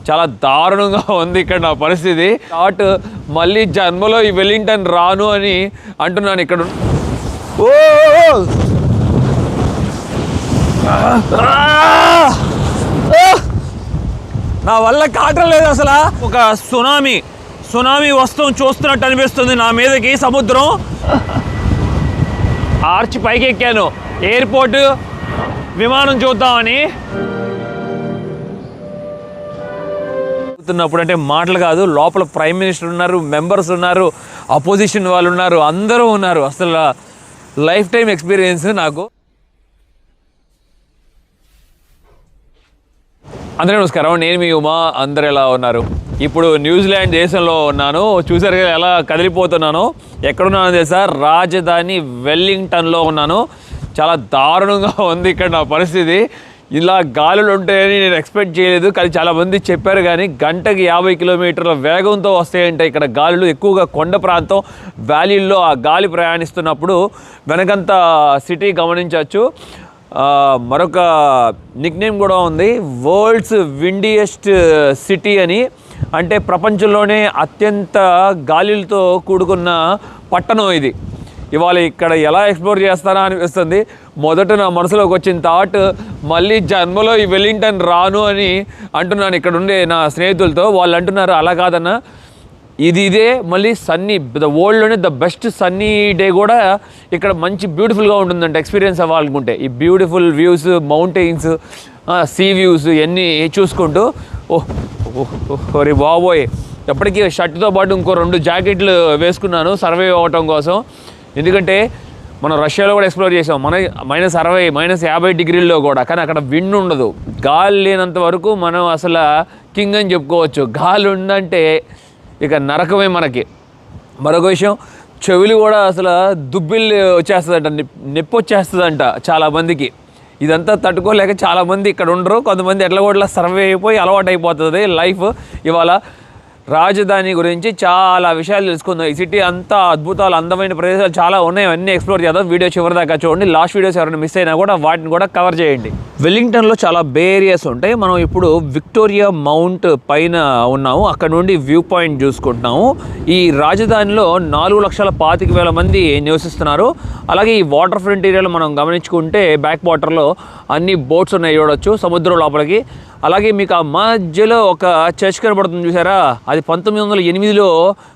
చాలా దారుణంగా ఉంది ఇక్కడ నా పరిస్థితి. థాట్ మళ్ళీ జన్మలో ఈ వెల్లింగ్టన్ రాను అని అంటున్నాను. ఇక్కడ నా వల్ల కావటం లేదు అసలు. ఒక సునామీ వస్తువు చూస్తున్నట్టు అనిపిస్తుంది నా మీదకి సముద్రం. ఆర్చ్ పైకి ఎక్కాను ఎయిర్పోర్ట్ విమానం చూద్దామని. న్నప్పుడు అంటే మాటలు కాదు, లోపల ప్రైమ్ మినిస్టర్ ఉన్నారు, మెంబర్స్ ఉన్నారు, అపోజిషన్ వాళ్ళు ఉన్నారు, అందరూ ఉన్నారు. అసలు లైఫ్ టైం ఎక్స్పీరియన్స్ నాకు. అందరూ నమస్కారం, నేను మీ ఉమా. అందరు ఎలా ఉన్నారు? ఇప్పుడు న్యూజిలాండ్ దేశంలో ఉన్నాను. చూసారు కదా ఎలా కదిలిపోతున్నాను. ఎక్కడున్నాను తెలుసా? రాజధాని వెల్లింగ్టన్లో ఉన్నాను. చాలా దారుణంగా ఉంది ఇక్కడ నా పరిస్థితి. ఇలా గాలులు ఉంటాయని నేను ఎక్స్పెక్ట్ చేయలేదు, కానీ చాలామంది చెప్పారు. కానీ గంటకి 50 కిలోమీటర్ల వేగంతో వస్తాయంటే ఇక్కడ గాలులు. ఎక్కువగా కొండ ప్రాంతం, వ్యాలీల్లో ఆ గాలి ప్రయాణిస్తున్నప్పుడు వెనకంత సిటీ గమనించవచ్చు. మరొక నిక్నేమ్ కూడా ఉంది, వరల్డ్స్ విండియెస్ట్ సిటీ అని. అంటే ప్రపంచంలోనే అత్యంత గాలిలతో కూడుకున్న పట్టణం ఇది. ఇవాళ ఇక్కడ ఎలా ఎక్స్ప్లోర్ చేస్తానా అనిపిస్తుంది. మొదట నా మనసులోకి వచ్చిన థాట్ మళ్ళీ జన్మలో ఈ వెల్లింగ్టన్ రాను అని అంటున్నాను ఇక్కడ ఉండే నా స్నేహితులతో. వాళ్ళు అంటున్నారు అలా కాదన్నా, ఇదే మళ్ళీ సన్నీ, వరల్డ్లోనే ద బెస్ట్ సన్నీ డే కూడా ఇక్కడ మంచి బ్యూటిఫుల్గా ఉంటుందంట ఎక్స్పీరియన్స్ అవ్వాలనుకుంటే. ఈ beautiful views, mountains, sea views ఇవన్నీ చూసుకుంటూ ఓరి బాబోయ్. ఎప్పటికీ షర్ట్తో పాటు ఇంకో 2 జాకెట్లు వేసుకున్నాను సర్వైవ్ అవ్వటం కోసం. ఎందుకంటే మనం రష్యాలో కూడా ఎక్స్ప్లోర్ చేసాం, -60 -50 డిగ్రీల్లో కూడా. కానీ అక్కడ విండ్ ఉండదు, గాలి లేనంత వరకు మనం అసలు కింగ్ అని చెప్పుకోవచ్చు. గాలి ఉందంటే ఇక నరకమే మనకి. మరొక విషయం, చెవులు కూడా అసలు దుబ్బిల్లు వచ్చేస్తుందంట, నొప్పి వచ్చేస్తుందంట చాలామందికి. ఇదంతా తట్టుకోలేక చాలామంది ఇక్కడ ఉండరు. కొంతమంది ఎట్లా కూడా సర్వే అయిపోయి అలవాటు అయిపోతుంది లైఫ్. ఇవాళ రాజధాని గురించి చాలా విషయాలు తెలుసుకుందాం. ఈ సిటీ అంతా అద్భుతాలు, అందమైన ప్రదేశాలు చాలా ఉన్నాయి. అన్నీ ఎక్స్ప్లోర్ చేద్దాం. వీడియో చివరి దాకా చూడండి. లాస్ట్ వీడియోస్ ఎవరైనా మిస్ అయినా కూడా వాటిని కూడా కవర్ చేయండి. వెల్లింగ్టన్లో చాలా బే ఏరియాస్ ఉంటాయి. మనం ఇప్పుడు విక్టోరియా మౌంట్ పైన ఉన్నాము. అక్కడ నుండి వ్యూ పాయింట్ చూసుకుంటున్నాము. ఈ రాజధానిలో 4,25,000 మంది నివసిస్తున్నారు. అలాగే ఈ వాటర్ ఫ్రంట్ ఏరియాలో మనం గమనించుకుంటే బ్యాక్ వాటర్లో అన్ని బోట్స్ ఉన్నాయి చూడొచ్చు సముద్రం లోపలికి. అలాగే మీకు ఆ మధ్యలో ఒక చర్చ్ కనబడుతుంది చూసారా? అది 1908లో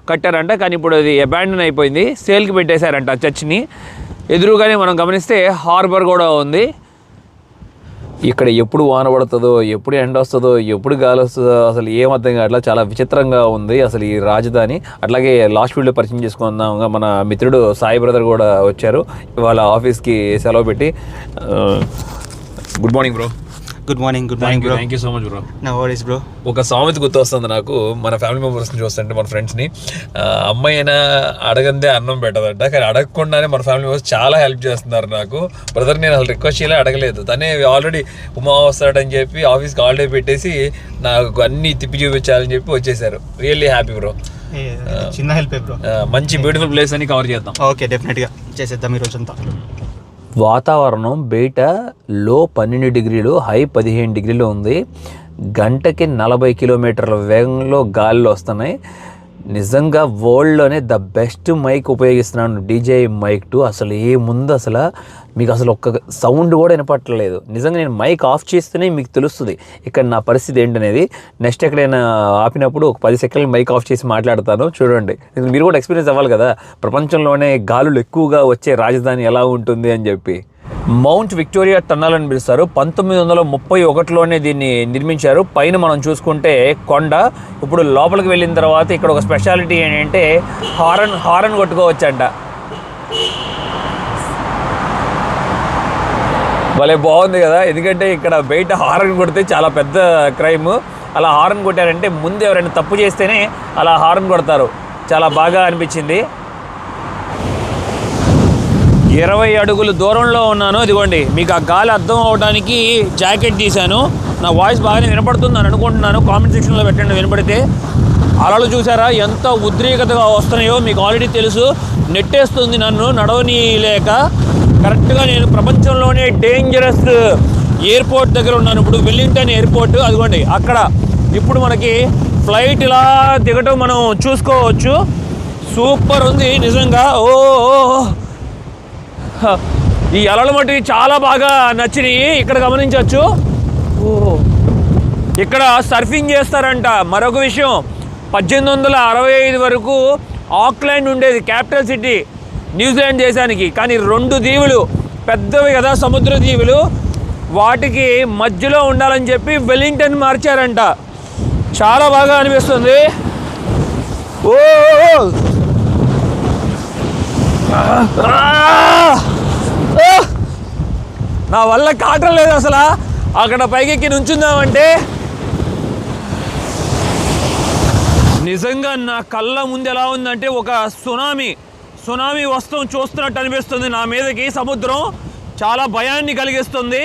కట్టారంట, కానీ ఇప్పుడు అది అబాండన్ అయిపోయింది, సేల్కి పెట్టేశారంట ఆ చర్చ్ని. ఎదురుగానే మనం గమనిస్తే హార్బర్ కూడా ఉంది. ఇక్కడ ఎప్పుడు వాన పడుతుందో, ఎప్పుడు ఎండ వస్తుందో, ఎప్పుడు గాలి వస్తుందో అసలు ఏమర్థం కావట్లా. చాలా విచిత్రంగా ఉంది అసలు ఈ రాజధాని. అట్లాగే లాస్ట్ వీడియో పరిచయం చేసుకుందాం. మన మిత్రుడు సాయి బ్రదర్ కూడా వచ్చారు ఇవాళ ఆఫీస్కి సెలవు పెట్టి. Good morning bro. Good morning bro. Thank you so much bro. No worries bro. ఒక సామెత గుర్తు వస్తుంది నాకు, మన ఫ్యామిలీ మెంబర్స్ని చూస్తుంటే, మన ఫ్రెండ్స్ని. అమ్మాయి అయినా అడగందే అన్నం పెట్టదంట, కానీ అడగకుండానే మన ఫ్యామిలీ మెంబర్స్ చాలా హెల్ప్ చేస్తున్నారు నాకు. బ్రదర్ నేను అసలు రిక్వెస్ట్ చేయలే, అడగలేదు. తనే ఆల్రెడీ ఉమా వస్తాడని చెప్పి ఆఫీస్కి హాలిడే పెట్టేసి నాకు అన్నీ తిప్పి చూపించాలని చెప్పి వచ్చేసారు. Really happy bro. చిన్న హెల్ప్ బ్రో. మంచి బ్యూటిఫుల్ ప్లేస్ అని కవర్ చేద్దాం. ఓకే, డెఫినెట్గా చేసేద్దాం ఈరోజు అంతా. వాతావరణం బయట లో 12 డిగ్రీలు, హై 15 డిగ్రీలు ఉంది. గంటకి 40 కిలోమీటర్ల వేగంలో గాలిలో వస్తున్నాయి. నిజంగా వరల్డ్లోనే ద బెస్ట్ మైక్ ఉపయోగిస్తున్నాను, DJI Mic 2. అసలు ఏముంది అసలు, మీకు అసలు ఒక్క సౌండ్ కూడా వినపట్టలేదు. నిజంగా నేను మైక్ ఆఫ్ చేస్తేనే మీకు తెలుస్తుంది ఇక్కడ నా పరిస్థితి ఏంటనేది. నెక్స్ట్ ఎక్కడైనా ఆపినప్పుడు ఒక 10 సెకండ్లు మైక్ ఆఫ్ చేసి మాట్లాడతాను, చూడండి. మీరు కూడా ఎక్స్పీరియన్స్ అవ్వాలి కదా, ప్రపంచంలోనే గాలులు ఎక్కువగా వచ్చే రాజధాని ఎలా ఉంటుంది అని చెప్పి. మౌంట్ విక్టోరియా టన్నల్ అని పిలుస్తారు. 1931లోనే దీన్ని నిర్మించారు. పైన మనం చూసుకుంటే కొండ. ఇప్పుడు లోపలికి వెళ్ళిన తర్వాత ఇక్కడ ఒక స్పెషాలిటీ ఏంటంటే హారన్ కొట్టుకోవచ్చంట. భలే బాగుంది కదా, ఎందుకంటే ఇక్కడ బయట హారన్ కొడితే చాలా పెద్ద క్రైమ్. అలా హారన్ కొట్టారంటే ముందు ఎవరైనా తప్పు చేస్తేనే అలా హారన్ కొడతారు. చాలా బాగా అనిపించింది. 20 అడుగుల దూరంలో ఉన్నాను. ఇదిగోండి మీకు ఆ గాలి అర్థం అవడానికి జాకెట్ తీశాను. నా వాయిస్ బాగానే వినపడుతుంది అని అనుకుంటున్నాను. కామెంట్ సెక్షన్లో పెట్టండి వినపడితే. అలలు చూసారా ఎంత ఉద్రేకతగా వస్తున్నాయో, మీకు ఆల్రెడీ తెలుసు. నెట్టేస్తుంది నన్ను నడవని లేక. కరెక్ట్గా నేను ప్రపంచంలోనే డేంజరస్ ఎయిర్పోర్ట్ దగ్గర ఉన్నాను ఇప్పుడు, వెల్లింగ్టన్ ఎయిర్పోర్ట్. అదిగోండి అక్కడ ఇప్పుడు మనకి ఫ్లైట్ ఇలా దిగటం మనం చూసుకోవచ్చు. సూపర్ ఉంది నిజంగా. ఈ అలలు మట్టి చాలా బాగా నచ్చినాయి. ఇక్కడ గమనించవచ్చు. ఇక్కడ సర్ఫింగ్ చేస్తారంట. మరొక విషయం, 1865 వరకు ఆక్లాండ్ ఉండేది క్యాపిటల్ సిటీ న్యూజిలాండ్ దేశానికి. కానీ 2 దీవులు పెద్దవి కదా, సముద్ర దీవులు, వాటికి మధ్యలో ఉండాలని చెప్పి వెల్లింగ్టన్ మార్చారంట. చాలా బాగా అనిపిస్తుంది. నా వల్ల కాటం లేదు అసలు. అక్కడ పైకెక్కి నుంచుందామంటే నిజంగా నా కళ్ళ ముందు ఎలా ఉందంటే ఒక సునామీ వస్తువు చూస్తున్నట్టు అనిపిస్తుంది. నా మీదకి సముద్రం చాలా భయాన్ని కలిగిస్తుంది.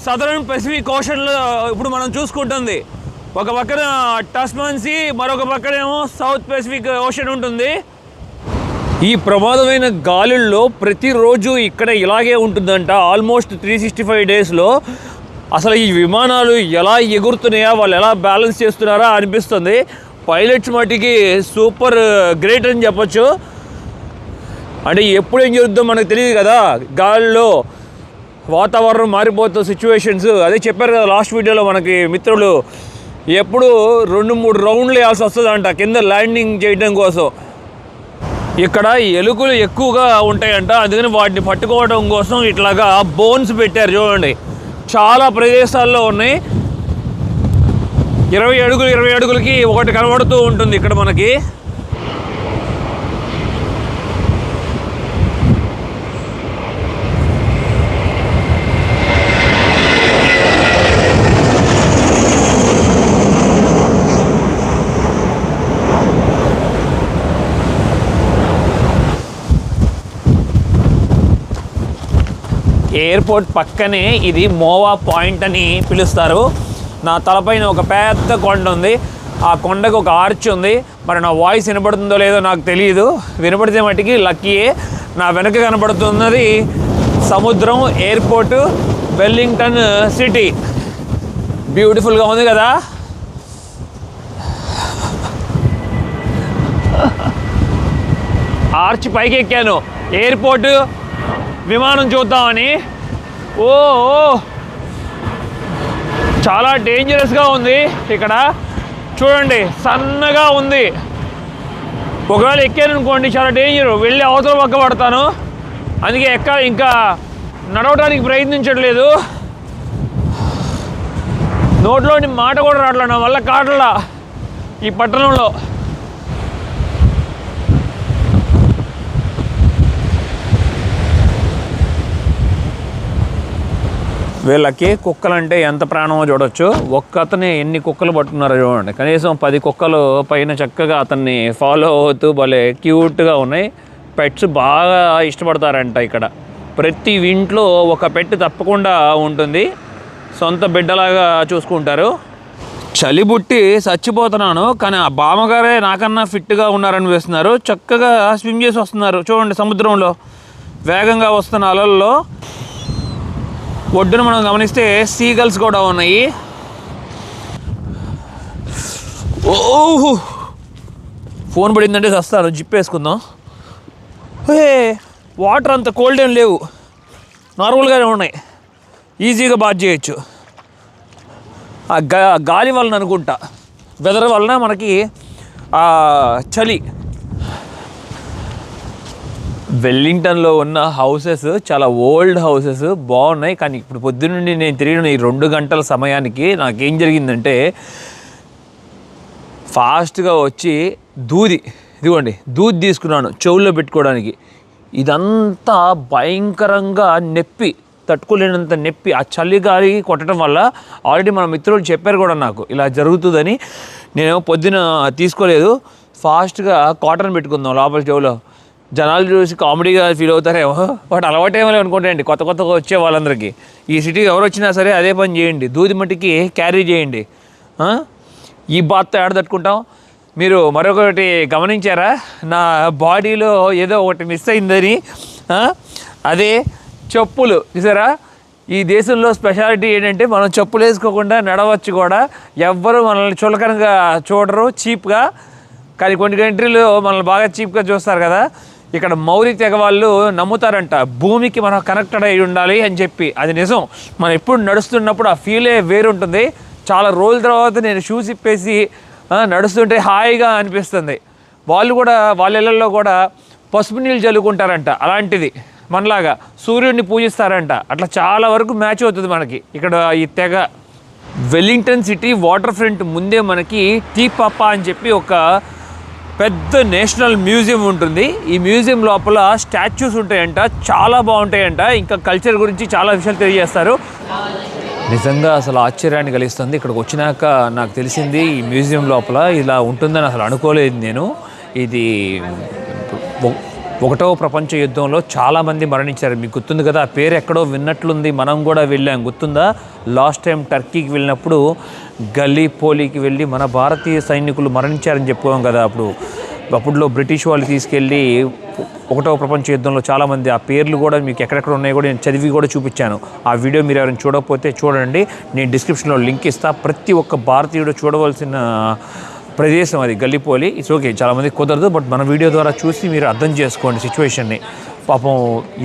సదరన్ పెసిఫిక్ ఓషన్లో ఇప్పుడు మనం చూసుకుంటుంది. ఒక పక్కన టస్మాన్ సీ, మరొక పక్కనేమో సౌత్ పెసిఫిక్ ఓషన్ ఉంటుంది. ఈ ప్రమాదమైన గాలుల్లో ప్రతిరోజు ఇక్కడ ఇలాగే ఉంటుందంట. ఆల్మోస్ట్ 365 డేస్లో. అసలు ఈ విమానాలు ఎలా ఎగురుతున్నాయా, వాళ్ళు ఎలా బ్యాలెన్స్ చేస్తున్నారా అనిపిస్తుంది. పైలట్స్ మట్టికి సూపర్ గ్రేట్ అని చెప్పొచ్చు. అంటే ఎప్పుడు ఏం జరుగుతుందో మనకు తెలియదు కదా, గాలిలో వాతావరణం మారిపోతున్న సిచ్యువేషన్స్. అదే చెప్పారు కదా లాస్ట్ వీడియోలో మనకి మిత్రులు, ఎప్పుడు 2-3 రౌండ్లు వేయాల్సి వస్తుందంట కింద ల్యాండింగ్ చేయడం కోసం. ఇక్కడ ఎలుకలు ఎక్కువగా ఉంటాయంట, అందుకని వాటిని పట్టుకోవడం కోసం ఇట్లాగా బోన్స్ పెట్టారు చూడండి. చాలా ప్రదేశాల్లో ఉన్నాయి. 20 అడుగులకి ఒకటి కనబడుతూ ఉంటుంది ఇక్కడ మనకి. ఎయిర్పోర్ట్ పక్కనే ఇది మోవా పాయింట్ అని పిలుస్తారు. నా తలపైన ఒక పెద్ద కొండ ఉంది. ఆ కొండకు ఒక ఆర్చ్ ఉంది. మరి నా వాయిస్ వినపడుతుందో లేదో నాకు తెలియదు. వినపడితే మట్టికి లక్కీయే. నా వెనక కనపడుతున్నది సముద్రం, ఎయిర్పోర్టు, వెల్లింగ్టన్ సిటీ. బ్యూటిఫుల్గా ఉంది కదా. ఆర్చ్ పైకి ఎక్కాను ఎయిర్పోర్టు విమానం చూద్దామని. చాలా డేంజరస్గా ఉంది ఇక్కడ. చూడండి సన్నగా ఉంది. ఒకవేళ ఎక్కాను అనుకోండి చాలా డేంజర్, వెళ్ళి అవతల పక్క పడతాను. అందుకే ఇంకా నడవడానికి ప్రయత్నించట్లేదు. నోట్లోని మాట కూడా రావట్లేదు నా వల్ల కాటలా ఈ పట్టణంలో. వీళ్ళకి కుక్కలంటే ఎంత ప్రాణమో చూడొచ్చు. ఒక్క అతనే ఎన్ని కుక్కలు పట్టుకున్నారో చూడండి. కనీసం 10 కుక్కలు పైన చక్కగా అతన్ని ఫాలో అవుతూ భలే క్యూట్గా ఉన్నాయి. పెట్స్ బాగా ఇష్టపడతారంట ఇక్కడ. ప్రతి ఇంట్లో ఒక పెట్ తప్పకుండా ఉంటుంది. సొంత బిడ్డలాగా చూసుకుంటారు. చలి బుట్టి చచ్చిపోతున్నాను, కానీ ఆ బామ్మగారే నాకన్నా ఫిట్గా ఉన్నారనిపిస్తున్నారు. చక్కగా స్విమ్ చేసి వస్తున్నారు చూడండి సముద్రంలో. వేగంగా వస్తున్న అలల్లో ఒడ్డున మనం గమనిస్తే సీగల్స్ కూడా ఉన్నాయి. ఓహో, ఫోన్ పడిందంటే వస్తాను. జిప్ వేసుకుందాం. వాటర్ అంత కోల్డ్ ఏం లేవు, నార్మల్గానే ఉన్నాయి. ఈజీగా బాత్ చేయొచ్చు. ఆ గాలి వలన అనుకుంటా, వెదర్ వలన మనకి చలి. వెల్లింగ్టన్లో ఉన్న హౌసెస్ చాలా ఓల్డ్ హౌసెస్ బాగున్నాయి. కానీ ఇప్పుడు పొద్దున్నుండి నేను తిరిగిన ఈ 2 గంటల సమయానికి నాకేం జరిగిందంటే, ఫాస్ట్గా వచ్చి ఇదిగోండి దూది తీసుకున్నాను చెవుల్లో పెట్టుకోవడానికి. ఇదంతా భయంకరంగా నొప్పి, తట్టుకోలేనంత నొప్పి. ఆ చలి గాలి కొట్టడం వల్ల ఆల్రెడీ మన మిత్రులు చెప్పారు కూడా నాకు ఇలా జరుగుతుందని. నేను పొద్దున తీసుకోలేదు. ఫాస్ట్గా కాటన్ పెట్టుకుందాం లోపల చెవులో. జనాలు చూసి కామెడీగా ఫీల్ అవుతారేమో, వాటి అలవాటేమో అనుకుంటాయండి కొత్తగా వచ్చే వాళ్ళందరికీ. ఈ సిటీకి ఎవరు వచ్చినా సరే అదే పని చేయండి, దూది మట్టికి క్యారీ చేయండి. ఈ బాత్తో ఏడ తట్టుకుంటాం. మీరు మరొకటి గమనించారా, నా బాడీలో ఏదో ఒకటి మిస్ అయిందని? అదే చెప్పులు. చూసారా, ఈ దేశంలో స్పెషాలిటీ ఏంటంటే మనం చెప్పులు వేసుకోకుండా నడవచ్చు కూడా, ఎవ్వరు మనల్ని చులకనగా చూడరు చీప్గా. కానీ కొన్ని కంట్రీలు మనల్ని బాగా చీప్గా చూస్తారు కదా. ఇక్కడ మౌరి తెగ వాళ్ళు నమ్ముతారంట భూమికి మనం కనెక్టెడ్ అయి ఉండాలి అని చెప్పి. అది నిజం. మనం ఎప్పుడు నడుస్తున్నప్పుడు ఆ ఫీలే వేరుంటుంది. చాలా రోజుల తర్వాత నేను షూస్ ఇప్పేసి నడుస్తుంటే హాయిగా అనిపిస్తుంది. వాళ్ళు కూడా వాళ్ళ ఇళ్ళల్లో కూడా పసుపు నీళ్ళు చల్లుకుంటారంట. అలాంటిది మనలాగా సూర్యుడిని పూజిస్తారంట. అట్లా చాలా వరకు మ్యాచ్ అవుతుంది మనకి ఇక్కడ ఈ తెగ. వెల్లింగ్టన్ సిటీ వాటర్ ఫ్రంట్ ముందే మనకి టీ పాపా అని చెప్పి ఒక పెద్ద నేషనల్ మ్యూజియం ఉంటుంది. ఈ మ్యూజియం లోపల స్టాచ్యూస్ ఉంటాయంట, చాలా బాగుంటాయంట. ఇంకా కల్చర్ గురించి చాలా విషయాలు తెలియజేస్తారు. నిజంగా అసలు ఆశ్చర్యాన్ని కలిగిస్తుంది. ఇక్కడికి వచ్చినాక నాకు తెలిసింది ఈ మ్యూజియం లోపల ఇలా ఉంటుందని అసలు అనుకోలేదు నేను. ఇది 1వ ప్రపంచ యుద్ధంలో చాలామంది మరణించారు. మీకు గుర్తుంది కదా, ఆ పేరు ఎక్కడో విన్నట్లుంది. మనం కూడా వెళ్ళాం, గుర్తుందా? లాస్ట్ టైం టర్కీకి వెళ్ళినప్పుడు గల్లీపోలీకి వెళ్ళి మన భారతీయ సైనికులు మరణించారని చెప్పుకోం కదా. అప్పుడులో బ్రిటిష్ వాళ్ళు తీసుకెళ్ళి 1వ ప్రపంచ యుద్ధంలో చాలామంది, ఆ పేర్లు కూడా మీకు ఎక్కడెక్కడ ఉన్నాయో కూడా నేను చదివి కూడా చూపించాను. ఆ వీడియో మీరు ఎవరైనా చూడకపోతే చూడండి, నేను డిస్క్రిప్షన్లో లింక్ ఇస్తాను. ప్రతి ఒక్క భారతీయుడు చూడవలసిన ప్రదేశం అది గల్లీపోలి. ఇట్స్ ఓకే, చాలామంది కుదరదు, బట్ మన వీడియో ద్వారా చూసి మీరు అర్థం చేసుకోండి సిచ్యువేషన్ని. పాపం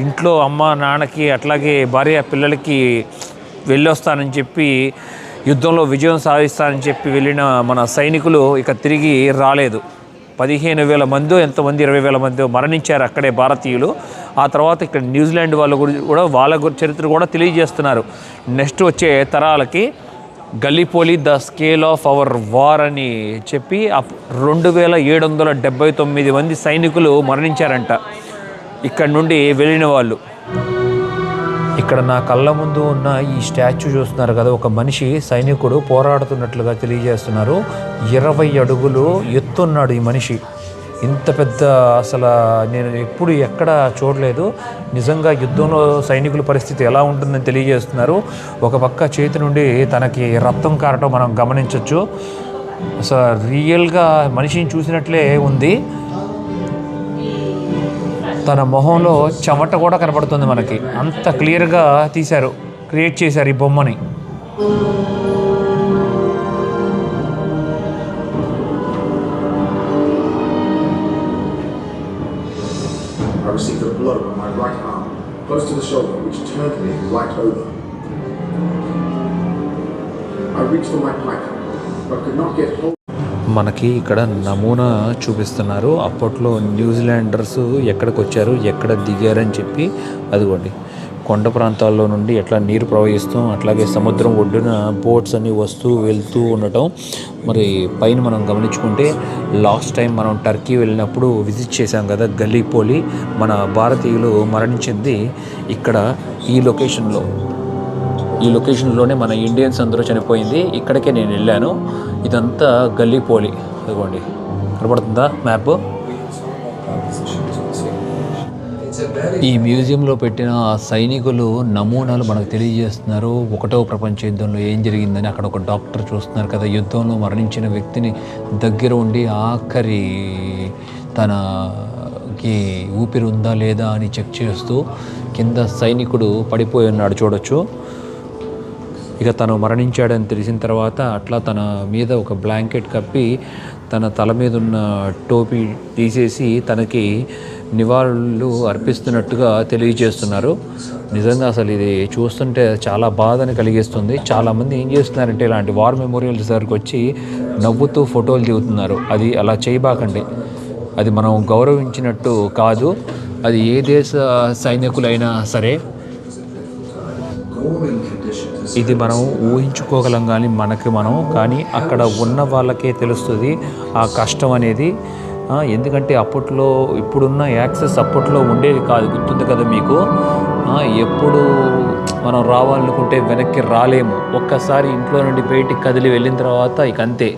ఇంట్లో అమ్మ నాన్నకి అట్లాగే భార్య పిల్లలకి వెళ్ళొస్తానని చెప్పి, యుద్ధంలో విజయం సాధిస్తానని చెప్పి వెళ్ళిన మన సైనికులు ఇక తిరిగి రాలేదు. 15,000 మందో ఎంతమంది 20,000 మందో మరణించారు అక్కడే భారతీయులు. ఆ తర్వాత ఇక్కడ న్యూజిలాండ్ వాళ్ళ గురించి కూడా వాళ్ళ చరిత్ర కూడా తెలియజేస్తున్నారు నెక్స్ట్ వచ్చే తరాలకి. Gallipoli the scale of our war అని చెప్పి 2,779 మంది సైనికులు మరణించారంట ఇక్కడ నుండి వెళ్ళిన వాళ్ళు. ఇక్కడ నా కళ్ళ ముందు ఉన్న ఈ స్టాచ్యూ చూస్తున్నారు కదా, ఒక మనిషి సైనికుడు పోరాడుతున్నట్లుగా తెలియజేస్తున్నారు. 20 అడుగులు ఎత్తున్నాడు ఈ మనిషి. ఇంత పెద్ద అసలు నేను ఎప్పుడు ఎక్కడ చూడలేదు. నిజంగా యుద్ధంలో సైనికుల పరిస్థితి ఎలా ఉంటుందని తెలియజేస్తున్నారు. ఒక పక్క చేతి నుండి తనకి రక్తం కారటం మనం గమనించవచ్చు. అసలు రియల్గా మనిషిని చూసినట్లే ఉంది. తన మొహంలో చెమట కూడా కనపడుతుంది మనకి. అంత క్లియర్గా తీశారు, క్రియేట్ చేశారు ఈ బొమ్మని. I received a blow on my right arm, close to the shoulder, which turned me right over. I reached for my pike, but could not get hold. మనకి ఇక్కడ నమూనా చూపిస్తున్నారు. అప్పట్లో న్యూజిలాండర్స్ ఎక్కడికి వచ్చారు, ఎక్కడ దిగారని చెప్పి. అదిగోండి, కొండ ప్రాంతాల్లో నుండి ఎట్లా నీరు ప్రవహిస్తూ, అట్లాగే సముద్రం ఒడ్డున బోట్స్ అన్నీ వస్తూ వెళ్తూ ఉండటం. మరి పైన మనం గమనించుకుంటే లాస్ట్ టైం మనం టర్కీ వెళ్ళినప్పుడు విజిట్ చేశాం కదా గల్లీపోలి. మన భారతీయులు మరణించింది ఇక్కడ ఈ లొకేషన్లోనే మన ఇండియన్స్ అందరూ చనిపోయింది. ఇక్కడికే నేను వెళ్ళాను. ఇదంతా గల్లీపోలి. అదిగోండి, కనపడుతుందా మ్యాప్? ఈ మ్యూజియంలో పెట్టిన సైనికులు నమూనాలు మనకు తెలియజేస్తున్నారు 1వ ప్రపంచ యుద్ధంలో ఏం జరిగిందని. అక్కడ ఒక డాక్టర్ చూస్తున్నారు కదా, యుద్ధంలో మరణించిన వ్యక్తిని దగ్గర ఉండి ఆఖరి తనకి ఊపిరి ఉందా లేదా అని చెక్ చేస్తూ కింద సైనికుడు పడిపోయి ఉన్నాడు చూడొచ్చు. ఇక తను మరణించాడని తెలిసిన తర్వాత అట్లా తన మీద ఒక బ్లాంకెట్ కప్పి తన తల మీద ఉన్న టోపీ తీసేసి తనకి నివాళులు అర్పిస్తున్నట్టుగా తెలియజేస్తున్నారు. నిజంగా అసలు ఇది చూస్తుంటే చాలా బాధని కలిగిస్తుంది. చాలామంది ఏం చేస్తున్నారంటే ఇలాంటి వార్ మెమోరియల్స్ దగ్గరికి వచ్చి నవ్వుతూ ఫోటోలు దిగుతున్నారు. అది అలా చేయబాకండి. అది మనం గౌరవించినట్టు కాదు. అది ఏ దేశ సైనికులైనా సరే ఇది మనం ఊహించుకోగలం కానీ అక్కడ ఉన్న వాళ్ళకే తెలుస్తుంది ఆ కష్టం అనేది. ఎందుకంటే అప్పట్లో ఇప్పుడున్న యాక్సెస్ అప్పట్లో ఉండేది కాదు. గుర్తుంది కదా మీకు? ఎప్పుడు మనం రావాలనుకుంటే వెనక్కి రాలేము. ఒక్కసారి ఇంట్లో నుండి బయటికి కదిలి వెళ్ళిన తర్వాత ఇక అంతే.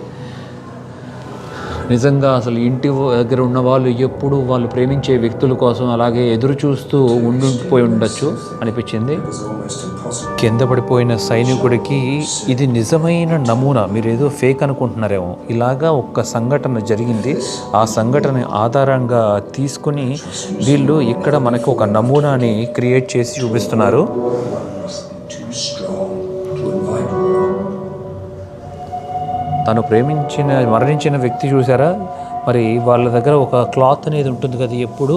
నిజంగా అసలు ఇంటి దగ్గర ఉన్న వాళ్ళు ఎప్పుడు వాళ్ళు ప్రేమించే వ్యక్తుల కోసం అలాగే ఎదురు చూస్తూ ఉండిపోయి ఉండొచ్చు అనిపించింది. కింద పడిపోయిన సైనికుడికి ఇది నిజమైన నమూనా. మీరు ఏదో ఫేక్ అనుకుంటున్నారేమో. ఇలాగా ఒక సంఘటన జరిగింది. ఆ సంఘటన ఆధారంగా తీసుకుని వీళ్ళు ఇక్కడ మనకు ఒక నమూనాని క్రియేట్ చేసి చూపిస్తున్నారు. తను మరణించిన వ్యక్తి చూసారా, మరి వాళ్ళ దగ్గర ఒక క్లాత్ అనేది ఉంటుంది కదా ఎప్పుడు,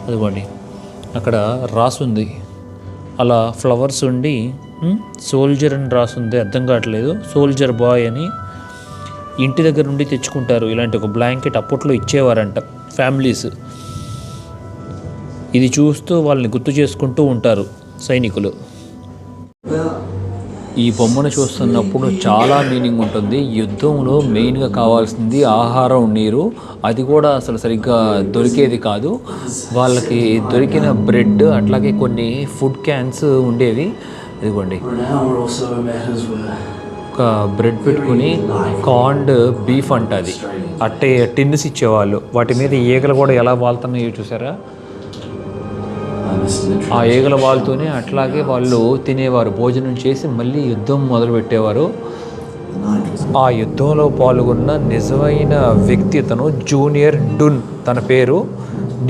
అదిగోండి అక్కడ రాసుంది, అలా ఫ్లవర్స్ ఉండి సోల్జర్ అని రాసుంది, అర్థం కావట్లేదు, సోల్జర్ బాయ్ అని. ఇంటి దగ్గర నుండి తెచ్చుకుంటారు ఇలాంటి ఒక బ్లాంకెట్, అప్పట్లో ఇచ్చేవారంట ఫ్యామిలీస్. ఇది చూస్తూ వాళ్ళని గుర్తు చేసుకుంటూ ఉంటారు సైనికులు. ఈ బొమ్మను చూస్తున్నప్పుడు చాలా మీనింగ్ ఉంటుంది. యుద్ధంలో మెయిన్గా కావాల్సింది ఆహారం, నీరు. అది కూడా అసలు సరిగ్గా దొరికేది కాదు. వాళ్ళకి దొరికిన బ్రెడ్, అట్లాగే కొన్ని ఫుడ్ క్యాన్స్ ఉండేవి. ఇదిగోండి ఒక బ్రెడ్ పెట్టుకుని కార్న్డ్ బీఫ్ అంట, అది అట్టే టిన్స్ ఇచ్చేవాళ్ళు. వాటి మీద ఈగలు కూడా ఎలా వాళ్తున్నాయో చూసారా, ఆ ఈగల వాళ్తూనే అట్లాగే వాళ్ళు తినేవారు. భోజనం చేసి మళ్ళీ యుద్ధం మొదలుపెట్టేవారు. ఆ యుద్ధంలో పాల్గొన్న నిజమైన వ్యక్తి తను జూనియర్ డున్, తన పేరు.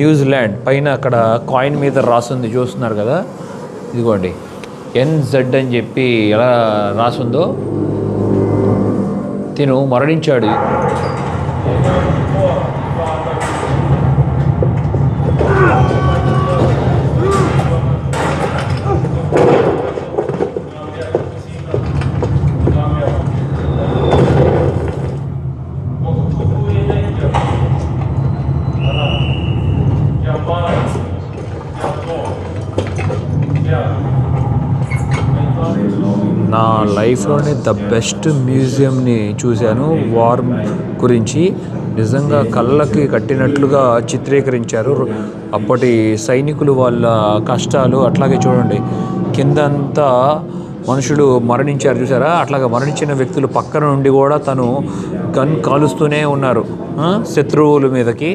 న్యూజిలాండ్ పైన అక్కడ కాయిన్ మీద రాసుంది, చూస్తున్నారు కదా, ఇదిగోండి NZ అని చెప్పి ఎలా రాసుందో. తిను మరణించాడు. నా లైఫ్లోనే ద బెస్ట్ మ్యూజియంని చూశాను వార్ గురించి. నిజంగా కళ్ళకి కట్టినట్లుగా చిత్రీకరించారు అప్పటి సైనికులు వాళ్ళ కష్టాలు. అట్లాగే చూడండి కిందంతా మనుషులు మరణించారు చూసారా, అట్లాగా మరణించిన వ్యక్తులు పక్కన నుండి కూడా తను గన్ కాలుస్తూనే ఉన్నారు శత్రువుల మీదకి.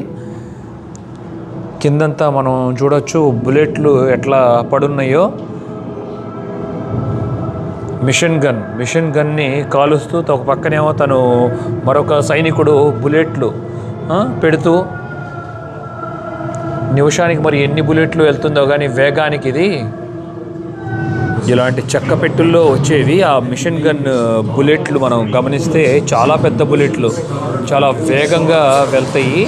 కిందంతా మనం చూడొచ్చు బుల్లెట్లు ఎట్లా పడున్నాయో. మిషన్ గన్ని కాలుస్తూ ఒక పక్కనేమో తను మరొక సైనికుడు బుల్లెట్లు పెడుతూ, నిమిషానికి మరి ఎన్ని బుల్లెట్లు వెళ్తుందో కానీ వేగానికి ఇది ఇలాంటి చెక్క పెట్టుల్లో వచ్చేవి ఆ మిషన్ గన్ బుల్లెట్లు. మనం గమనిస్తే చాలా పెద్ద బుల్లెట్లు, చాలా వేగంగా వెళ్తాయి.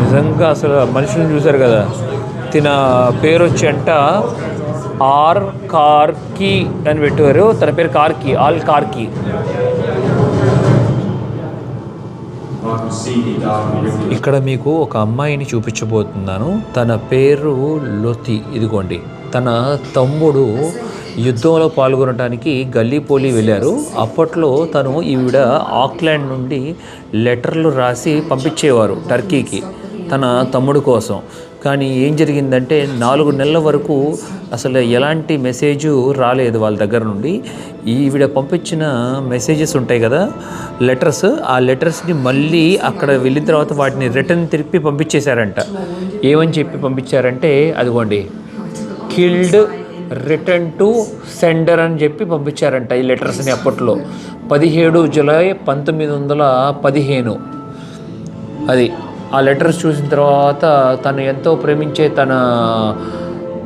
నిజంగా అసలు మనుషులను చూశారు కదా. తిన పేరు వచ్చి అంట ఆర్ కార్కీ అని పెట్టారు. తన పేరు కార్కీ, ఆల్ కార్కీ. ఇక్కడ మీకు ఒక అమ్మాయిని చూపించబోతున్నాను. తన పేరు లోతి. ఇదిగోండి తన తమ్ముడు యుద్ధంలో పాల్గొనడానికి గల్లీపోలి వెళ్ళారు. అప్పట్లో తను ఈవిడ ఆక్లాండ్ నుండి లెటర్లు రాసి పంపించేవారు టర్కీకి తన తమ్ముడు కోసం. కానీ ఏం జరిగిందంటే 4 నెలల వరకు అసలు ఎలాంటి మెసేజు రాలేదు వాళ్ళ దగ్గర నుండి. ఈవిడ పంపించిన మెసేజెస్ ఉంటాయి కదా, లెటర్స్, ఆ లెటర్స్ని మళ్ళీ అక్కడ వెళ్ళిన తర్వాత వాటిని రిటర్న్ తిరిపి పంపించేశారంట. ఏమని చెప్పి పంపించారంటే అదిగోండి కిల్డ్ రిటర్న్ టు సెండర్ అని చెప్పి పంపించారంట ఈ లెటర్స్ని. అప్పట్లో 17 జూలై 1915 అది. ఆ లెటర్స్ చూసిన తర్వాత తను ఎంతో ప్రేమించే తన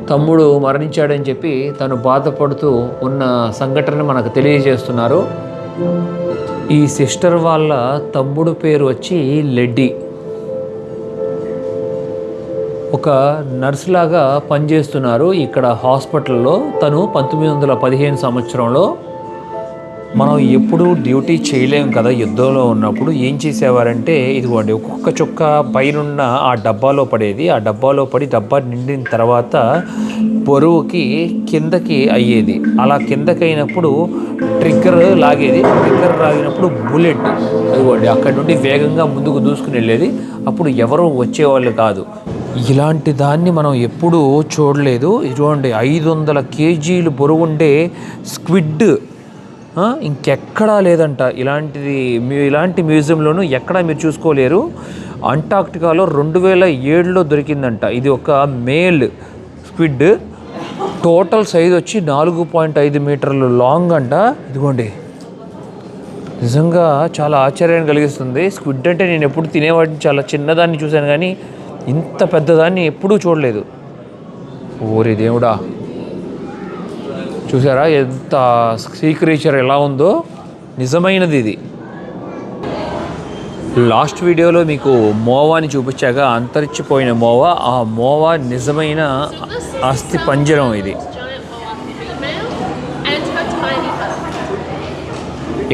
తమ్ముడు మరణించాడని చెప్పి తను బాధపడుతూ ఉన్న సంఘటన మనకు తెలియజేస్తున్నారు. ఈ సిస్టర్ వాళ్ళ తమ్ముడు పేరు వచ్చి లెడ్డి. ఒక నర్స్ లాగా పనిచేస్తున్నారు ఇక్కడ హాస్పిటల్లో. తను 1915 సంవత్సరంలో. మనం ఎప్పుడు డ్యూటీ చేయలేం కదా యుద్ధంలో ఉన్నప్పుడు. ఏం చేసేవారంటే ఇదిగోండి ఒక్కొక్క చుక్క పైనున్న ఆ డబ్బాలో పడేది. ఆ డబ్బాలో పడి డబ్బా నిండిన తర్వాత బరువుకి కిందకి అయ్యేది. అలా కిందకి అయినప్పుడు ట్రిగ్గర్ లాగేది. ట్రిగ్గర్ లాగినప్పుడు బుల్లెట్ అదిగోండి అక్కడి నుండి వేగంగా ముందుకు దూసుకుని వెళ్ళేది. అప్పుడు ఎవరు వచ్చేవాళ్ళు కాదు. ఇలాంటి దాన్ని మనం ఎప్పుడూ చూడలేదు. చూడండి 500 కేజీలు బరువు ఉండే స్క్విడ్ ఇంకెక్కడా లేదంట. ఇలాంటి మ్యూజియంలోనూ ఎక్కడా మీరు చూసుకోలేరు. అంటార్క్టికాలో 2007లో దొరికిందంట. ఇది ఒక మేల్ స్క్విడ్. టోటల్ సైజ్ వచ్చి 4.5 మీటర్లు లాంగ్ అంట. ఇదిగోండి నిజంగా చాలా ఆశ్చర్యాన్ని కలిగిస్తుంది. స్క్విడ్ అంటే నేను ఎప్పుడు తినేవాడిని, చాలా చిన్నదాన్ని చూశాను కానీ ఇంత పెద్దదాన్ని ఎప్పుడూ చూడలేదు. ఓరి దేవుడా, చూసారా ఎంత సీ క్రీచర్ ఎలా ఉందో, నిజమైనది ఇది. లాస్ట్ వీడియోలో మీకు మోవాని చూపించాక అంతరించిపోయిన మోవా, ఆ మోవా నిజమైన అస్థి పంజరం ఇది.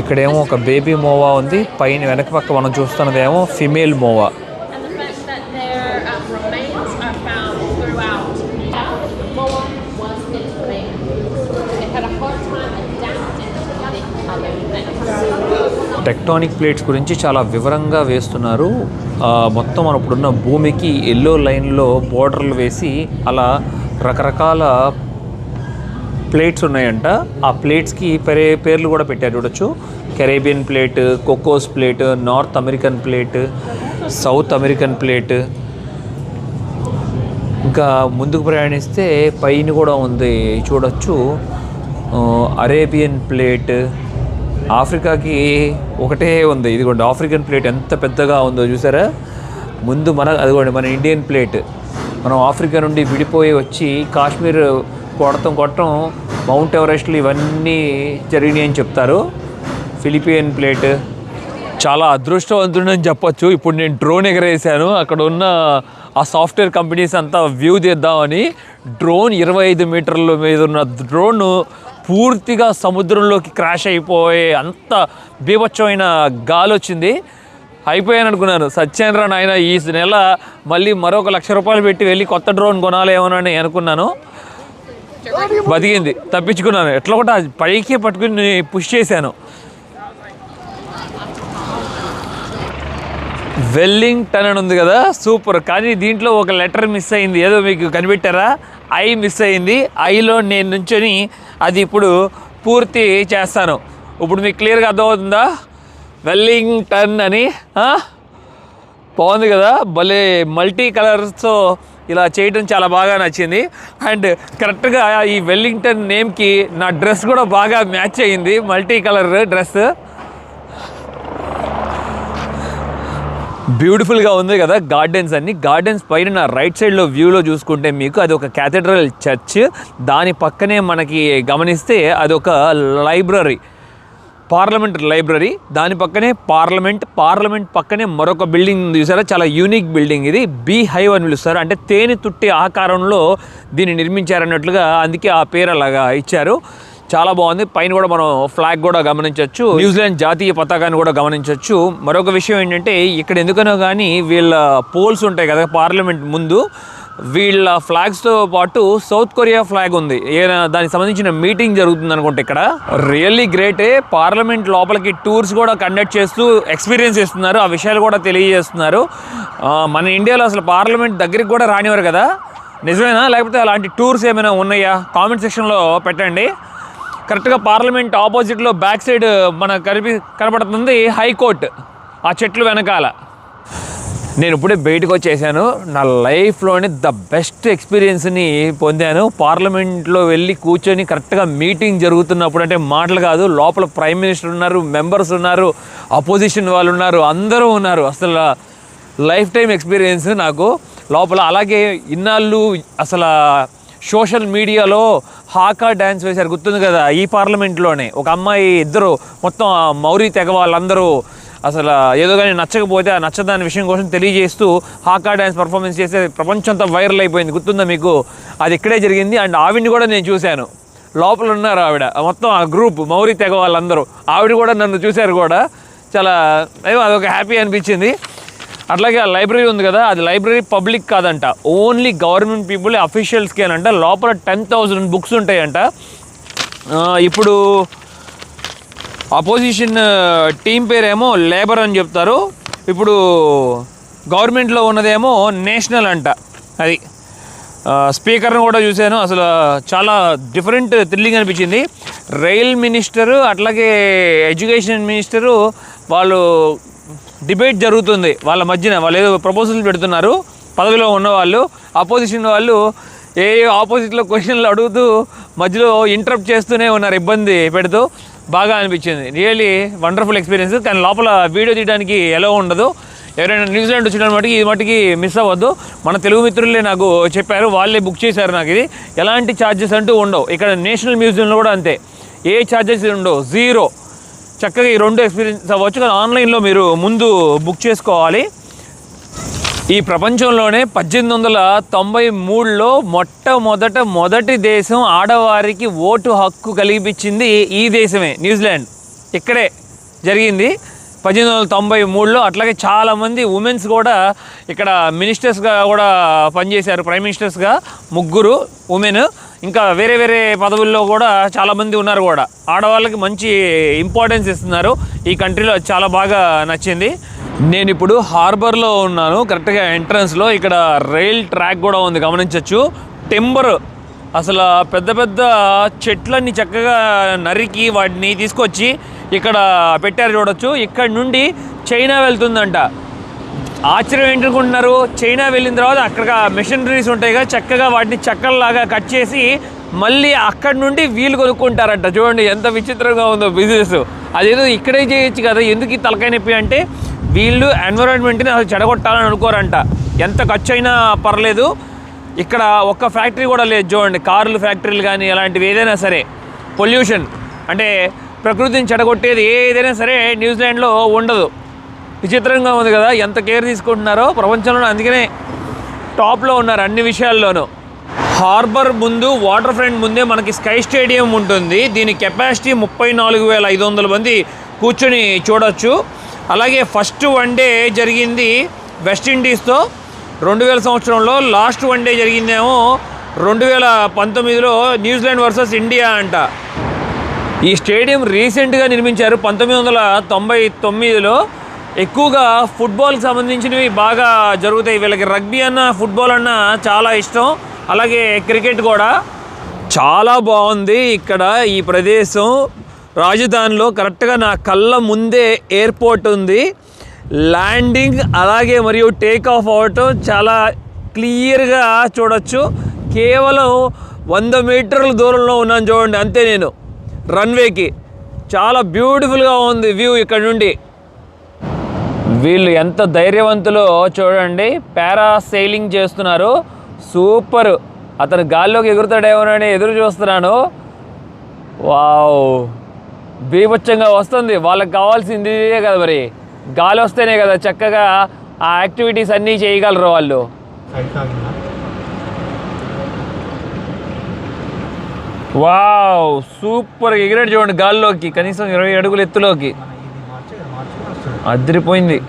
ఇక్కడేమో ఒక బేబీ మోవా ఉంది, పైన వెనక పక్క మనం చూస్తున్నదేమో ఫిమేల్ మోవా. టెక్టానిక్ ప్లేట్స్ గురించి చాలా వివరంగా వేస్తున్నారు. మొత్తం మనం ఇప్పుడున్న భూమికి ఎల్లో లైన్లో బోర్డర్లు వేసి అలా రకరకాల ప్లేట్స్ ఉన్నాయంట. ఆ ప్లేట్స్కి పేర్లు కూడా పెట్టారు చూడొచ్చు. Caribbean plate, Cocos plate, north American plate, south American plate. ఇంకా ముందుకు ప్రయాణిస్తే పైన కూడా ఉంది చూడొచ్చు, అరేబియన్ ప్లేట్. ఆఫ్రికాకి ఒకటే ఉంది, ఇదిగోండి ఆఫ్రికన్ ప్లేట్ ఎంత పెద్దగా ఉందో చూసారా. ముందు అదిగోండి మన ఇండియన్ ప్లేట్. మనం ఆఫ్రికా నుండి విడిపోయి వచ్చి కాశ్మీర్ కొట్టడం, మౌంట్ ఎవరెస్ట్లు ఇవన్నీ జరిగినాయి అని చెప్తారు. ఫిలిపియన్ ప్లేట్. చాలా అదృష్టవంతుడని చెప్పొచ్చు. ఇప్పుడు నేను డ్రోన్ ఎగరేసాను, అక్కడ ఉన్న ఆ సాఫ్ట్వేర్ కంపెనీస్ అంతా వ్యూ తీద్దామని. డ్రోన్ 25 మీటర్ల మీద ఉన్న డ్రోన్ పూర్తిగా సముద్రంలోకి క్రాష్ అయిపోయే అంత బీభత్సమైన గాలి వచ్చింది. అయిపోయాను అనుకున్నాను, సత్యేంద్ర నాయన ఈ నెల మళ్ళీ మరొక ₹1,00,000 పెట్టి వెళ్ళి కొత్త డ్రోన్ కొనాలేమోనని అనుకున్నాను. బతికింది, తప్పించుకున్నాను. ఎట్లా కూడా పైకి పట్టుకుని పుష్ చేశాను. వెల్లింగ్టన్ అని ఉంది కదా, సూపర్. కానీ దీంట్లో ఒక లెటర్ మిస్ అయింది. ఏదో మీకు కనిపెట్టారా? ఐ మిస్ అయింది. ఐలో నేను నుంచొని అది ఇప్పుడు పూర్తి చేస్తాను. ఇప్పుడు మీకు క్లియర్గా అర్థమవుతుందా? వెల్లింగ్టన్ అని బాగుంది కదా, భలే మల్టీ కలర్స్తో ఇలా చేయడం చాలా బాగా నచ్చింది. అండ్ కరెక్ట్గా ఈ వెల్లింగ్టన్ నేమ్కి నా డ్రెస్ కూడా బాగా మ్యాచ్ అయ్యింది, మల్టీ కలర్ డ్రెస్. బ్యూటిఫుల్గా ఉంది కదా గార్డెన్స్ అన్ని. గార్డెన్స్ పైన నా రైట్ సైడ్లో వ్యూలో చూసుకుంటే మీకు అది ఒక క్యాథెడ్రల్ చర్చ్, దాని పక్కనే మనకి గమనిస్తే అది ఒక లైబ్రరీ, పార్లమెంట్ లైబ్రరీ. దాని పక్కనే పార్లమెంట్ పక్కనే మరొక బిల్డింగ్ ఉంది చూసారా, చాలా యూనిక్ బిల్డింగ్ ఇది. బీ హైవ్ అని పిలుస్తారు, అంటే తేనె తుట్టి ఆకారంలో దీన్ని నిర్మించారన్నట్లుగా, అందుకే ఆ పేరు అలాగా ఇచ్చారు. చాలా బాగుంది. పైన కూడా మనం ఫ్లాగ్ కూడా గమనించవచ్చు, న్యూజిలాండ్ జాతీయ పతాకాన్ని కూడా గమనించవచ్చు. మరొక విషయం ఏంటంటే ఇక్కడ ఎందుకనో కానీ వీళ్ళ పోల్స్ ఉంటాయి కదా పార్లమెంట్ ముందు, వీళ్ళ ఫ్లాగ్స్తో పాటు సౌత్ కొరియా ఫ్లాగ్ ఉంది. దానికి సంబంధించిన మీటింగ్ జరుగుతుంది అనుకుంటే ఇక్కడ. రియల్లీ గ్రేటే. పార్లమెంట్ లోపలికి టూర్స్ కూడా కండక్ట్ చేస్తూ ఎక్స్పీరియన్స్ ఇస్తున్నారు, ఆ విషయాలు కూడా తెలియజేస్తున్నారు. మన ఇండియాలో అసలు పార్లమెంట్ దగ్గరికి కూడా రానివారు కదా, నిజమేనా? లేకపోతే అలాంటి టూర్స్ ఏమైనా ఉన్నాయా? కామెంట్ సెక్షన్లో పెట్టండి. కరెక్ట్గా పార్లమెంట్ ఆపోజిట్లో బ్యాక్ సైడ్ మనకు కనపడుతుంది హైకోర్టు, ఆ చెట్లు వెనకాల. నేను ఇప్పుడే బయటకు వచ్చేసాను. నా లైఫ్లోని ద బెస్ట్ ఎక్స్పీరియన్స్ని పొందాను. పార్లమెంట్లో వెళ్ళి కూర్చొని కరెక్ట్గా మీటింగ్ జరుగుతున్నప్పుడు, అంటే మాటలు కాదు, లోపల ప్రైమ్ మినిస్టర్ ఉన్నారు, మెంబర్స్ ఉన్నారు, అపోజిషన్ వాళ్ళు ఉన్నారు, అందరూ ఉన్నారు. అసలు లైఫ్ టైం ఎక్స్పీరియన్స్ నాకు లోపల. అలాగే ఇన్నాళ్ళు అసలు సోషల్ మీడియాలో హాకా డ్యాన్స్ వేశారు, గుర్తుంది కదా, ఈ పార్లమెంట్లోనే. ఒక అమ్మాయి, ఇద్దరు, మొత్తం మౌరీ తెగ వాళ్ళందరూ అసలు ఏదో కానీ నచ్చకపోతే ఆ నచ్చదాని విషయం కోసం తెలియజేస్తూ హాకా డ్యాన్స్ పర్ఫార్మెన్స్ చేస్తే ప్రపంచం అంతా వైరల్ అయిపోయింది, గుర్తుందా మీకు? అది ఇక్కడే జరిగింది. అండ్ ఆవిడని కూడా నేను చూశాను, లోపల ఉన్నారు ఆవిడ, మొత్తం ఆ గ్రూప్ మౌరీ తెగ వాళ్ళందరూ. ఆవిడ కూడా నన్ను చూశారు కూడా. చాలా అదొక హ్యాపీ అనిపించింది. అట్లాగే ఆ లైబ్రరీ ఉంది కదా, అది లైబ్రరీ పబ్లిక్ కాదంట, ఓన్లీ గవర్నమెంట్ పీపుల్, అఫీషియల్స్కి అనంట. లోపల 10,000 బుక్స్ ఉంటాయంట. ఇప్పుడు అపోజిషన్ టీం పేరేమో లేబర్ అని చెప్తారు, ఇప్పుడు గవర్నమెంట్లో ఉన్నదేమో నేషనల్ అంట. అది స్పీకర్ని కూడా చూశాను, అసలు చాలా డిఫరెంట్, థ్రిల్లింగ్ అనిపించింది. రైల్ మినిస్టరు అట్లాగే ఎడ్యుకేషన్ మినిస్టరు వాళ్ళు డిబేట్ జరుగుతుంది వాళ్ళ మధ్యన. వాళ్ళు ఏదో ప్రపోజల్ పెడుతున్నారు పదవిలో ఉన్నవాళ్ళు, అపోజిషన్ వాళ్ళు ఏ ఆపోజిట్లో క్వశ్చన్లు అడుగుతూ మధ్యలో ఇంటరప్ట్ చేస్తూనే ఉన్నారు, ఇబ్బంది పెడుతూ. బాగా అనిపించింది, రియల్లీ వండర్ఫుల్ ఎక్స్పీరియన్స్. కానీ లోపల వీడియో తీయడానికి ఎలా ఉండదు. ఎవరైనా న్యూజిలాండ్ వచ్చిన మటుకి ఇది మటుకి మిస్ అవ్వద్దు. మన తెలుగు మిత్రులే నాకు చెప్పారు, వాళ్ళే బుక్ చేశారు నాకు. ఇది ఎలాంటి ఛార్జెస్ అంటూ ఉండవు. ఇక్కడ నేషనల్ మ్యూజియంలో కూడా అంతే, ఏ ఛార్జెస్ ఉండవు, జీరో. చక్కగా ఈ 2 ఎక్స్పీరియన్స్ అవ్వచ్చు. కానీ ఆన్లైన్లో మీరు ముందు బుక్ చేసుకోవాలి. ఈ ప్రపంచంలోనే 1893లో మొదటి దేశం ఆడవారికి ఓటు హక్కు కలిగించింది ఈ దేశమే, న్యూజిలాండ్. ఇక్కడే జరిగింది 1893లో. అట్లాగే చాలామంది ఉమెన్స్ కూడా ఇక్కడ మినిస్టర్స్గా కూడా పనిచేశారు, ప్రైమ్ మినిస్టర్స్గా 3 ఉమెన్. ఇంకా వేరే వేరే పదవుల్లో కూడా చాలామంది ఉన్నారు కూడా. ఆడవాళ్ళకి మంచి ఇంపార్టెన్స్ ఇస్తున్నారు ఈ కంట్రీలో, చాలా బాగా నచ్చింది. నేను ఇప్పుడు హార్బర్లో ఉన్నాను, కరెక్ట్గా ఎంట్రన్స్లో. ఇక్కడ రైల్ ట్రాక్ కూడా ఉంది, గమనించవచ్చు. టింబర్, అసలు పెద్ద పెద్ద చెట్లన్నీ చక్కగా నరికి వాటిని తీసుకొచ్చి ఇక్కడ పెట్టారు, చూడొచ్చు. ఇక్కడ నుండి చైనా వెళ్తుందంట. ఆశ్చర్యం ఏంటనుకుంటున్నారు, చైనా వెళ్ళిన తర్వాత అక్కడ మెషినరీస్ ఉంటాయి కదా, చక్కగా వాటిని చెక్కల్లాగా కట్ చేసి మళ్ళీ అక్కడి నుండి వీళ్ళు కొనుక్కుంటారంట. చూడండి ఎంత విచిత్రంగా ఉందో బిజినెస్. అదేదో ఇక్కడే చేయొచ్చు కదా, ఎందుకు ఈ తలకాయ నొప్పి అంటే వీళ్ళు ఎన్విరాన్మెంట్ని అసలు చెడగొట్టాలని అనుకోరంట. ఎంత ఖర్చు అయినా పర్లేదు. ఇక్కడ ఒక్క ఫ్యాక్టరీ కూడా లేదు చూడండి, కార్లు ఫ్యాక్టరీలు కానీ అలాంటివి ఏదైనా సరే. పొల్యూషన్ అంటే ప్రకృతిని చెడగొట్టేది ఏదైనా సరే న్యూజిలాండ్లో ఉండదు. విచిత్రంగా ఉంది కదా, ఎంత కేర్ తీసుకుంటున్నారో ప్రపంచంలో. అందుకనే టాప్లో ఉన్నారు అన్ని విషయాల్లోనూ. హార్బర్ ముందు, వాటర్ ఫ్రంట్ ముందే మనకి స్కై స్టేడియం ఉంటుంది. దీని కెపాసిటీ 34,500 మంది కూర్చొని చూడొచ్చు. అలాగే ఫస్ట్ వన్డే జరిగింది వెస్టిండీస్తో 2000 సంవత్సరంలో. లాస్ట్ వన్డే జరిగిందేమో 2019లో న్యూజిలాండ్ వర్సెస్ ఇండియా అంట. ఈ స్టేడియం రీసెంట్గా నిర్మించారు 1999లో. ఎక్కువగా ఫుట్బాల్కి సంబంధించినవి బాగా జరుగుతాయి వీళ్ళకి. రగ్బీ అన్న, ఫుట్బాల్ అన్న చాలా ఇష్టం, అలాగే క్రికెట్ కూడా. చాలా బాగుంది ఇక్కడ ఈ ప్రదేశం. రాజధానిలో కరెక్ట్గా నా కళ్ళ ముందే ఎయిర్పోర్ట్ ఉంది. ల్యాండింగ్ అలాగే మరియు టేక్ ఆఫ్ అవటం చాలా క్లియర్గా చూడొచ్చు. కేవలం 100 మీటర్ల దూరంలో ఉన్నాను చూడండి, అంతే నేను రన్వేకి. చాలా బ్యూటిఫుల్గా ఉంది వ్యూ ఇక్కడ నుండి. వీళ్ళు ఎంత ధైర్యవంతులో చూడండి, పారాసైలింగ్ చేస్తున్నారు. సూపర్. అతను గాల్లోకి ఎగురుతాడేమోనని ఎదురు చూస్తున్నాను. వావ్, బీభత్సంగా వస్తుంది. వాళ్ళకి కావాల్సింది ఇదే కదా, మరి గాలి వస్తేనే కదా చక్కగా ఆ యాక్టివిటీస్ అన్నీ చేయగలరు వాళ్ళు. వావ్, సూపర్ ఎగిరాడు చూడండి గాల్లోకి, కనీసం 20 అడుగుల ఎత్తులోకి. అదిరిపోయింది.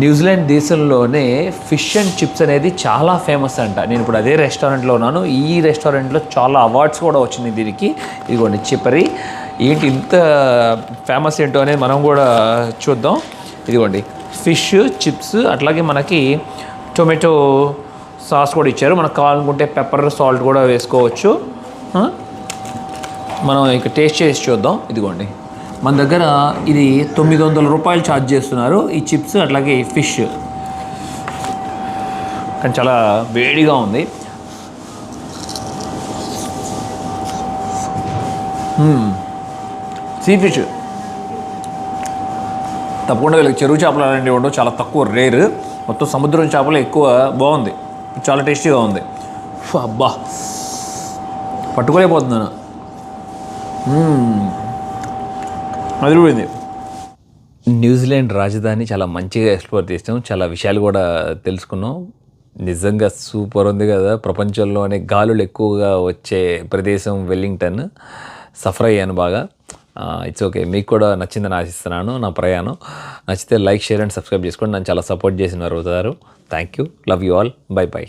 న్యూజిలాండ్ దేశంలోనే ఫిష్ అండ్ చిప్స్ అనేది చాలా ఫేమస్ అంట. నేను ఇప్పుడు అదే రెస్టారెంట్లో ఉన్నాను. ఈ రెస్టారెంట్లో చాలా అవార్డ్స్ కూడా వచ్చినాయి దీనికి. ఇదిగోండి చిప్పరి. ఏంటి ఇంత ఫేమస్ ఏంటో అనేది మనం కూడా చూద్దాం. ఇదిగోండి ఫిష్ చిప్స్, అట్లాగే మనకి టొమాటో సాస్ కూడా ఇచ్చారు. మనకు కావాలనుకుంటే పెప్పర్ సాల్ట్ కూడా వేసుకోవచ్చు. మనం ఇక టేస్ట్ చేసి చూద్దాం. ఇదిగోండి మన దగ్గర ఇది 900 రూపాయలు ఛార్జ్ చేస్తున్నారు ఈ చిప్స్, అట్లాగే ఈ ఫిష్. కానీ చాలా వేడిగా ఉంది. సీ ఫిష్ తప్పకుండా వీళ్ళకి చెరువు చేపలు అలాంటివి ఉండవు, చాలా తక్కువ, రేర్. మొత్తం సముద్రం చేపలు ఎక్కువ. బాగుంది, చాలా టేస్టీగా ఉంది. అబ్బా, పట్టుకోలేకపోతున్నాను. అదిరిపోయింది. న్యూజిలాండ్ రాజధాని చాలా మంచిగా ఎక్స్ప్లోర్ చేసాం, చాలా విషయాలు కూడా తెలుసుకున్నాం. నిజంగా సూపర్ ఉంది కదా. ప్రపంచంలోనే గాలులు ఎక్కువగా వచ్చే ప్రదేశం వెల్లింగ్టన్. సఫర్ అయ్యాను బాగా. ఇట్స్ ఓకే, మీకు కూడా నచ్చిందని ఆశిస్తున్నాను నా ప్రయాణం. నచ్చితే లైక్, షేర్ అండ్ సబ్స్క్రైబ్ చేసుకోండి. నన్ను చాలా సపోర్ట్ చేసిన వారు అవుతారు. Thank you, love you all, by by.